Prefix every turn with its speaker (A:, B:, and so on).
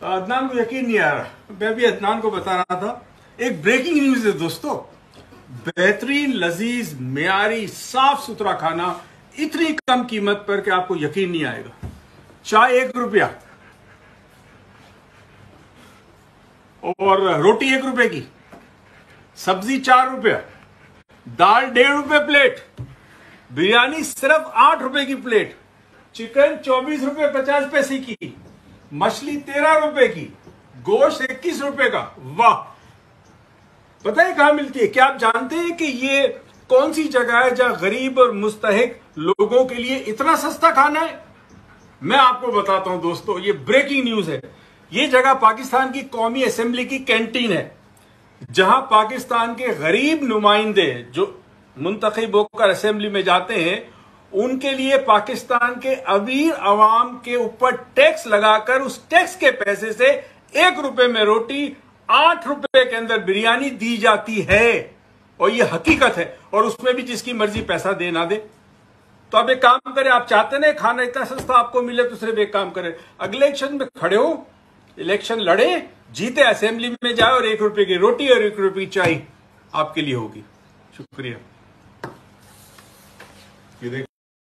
A: अदनान को यकीन नहीं आ रहा। मैं भी अदनान को बता रहा था, एक ब्रेकिंग न्यूज है दोस्तों। बेहतरीन, लजीज, मेयारी, साफ सुथरा खाना इतनी कम कीमत पर कि आपको यकीन नहीं आएगा। चाय 1 रुपया और रोटी 1 रुपए की, सब्जी 4 रुपया, दाल 1.5 रुपए प्लेट, बिरयानी सिर्फ 8 रुपए की प्लेट, चिकन 24 रुपए 50 पैसे की, मछली 13 रुपए की, गोश्त 21 रुपए का। वाह! पता है कहां मिलती है? क्या आप जानते हैं कि ये कौन सी जगह है जहां गरीब और मुस्तहिक लोगों के लिए इतना सस्ता खाना है? मैं आपको बताता हूं दोस्तों, ये ब्रेकिंग न्यूज है। ये जगह पाकिस्तान की कौमी असेंबली की कैंटीन है, जहां पाकिस्तान के गरीब नुमाइंदे जो मुंतखब होकर असेंबली में जाते हैं, उनके लिए पाकिस्तान के अमीर अवाम के ऊपर टैक्स लगाकर उस टैक्स के पैसे से 1 रुपए में रोटी, 8 रुपए के अंदर बिरयानी दी जाती है। और यह हकीकत है, और उसमें भी जिसकी मर्जी पैसा दे ना दे। तो आप एक काम करें, आप चाहते ना खाना इतना सस्ता आपको मिले, तो सिर्फ एक काम करें, अगले इलेक्शन में खड़े हो, इलेक्शन लड़े, जीते, असेंबली में जाए और 1 रुपए की रोटी और 1 रुपए की चाय आपके लिए होगी। शुक्रिया।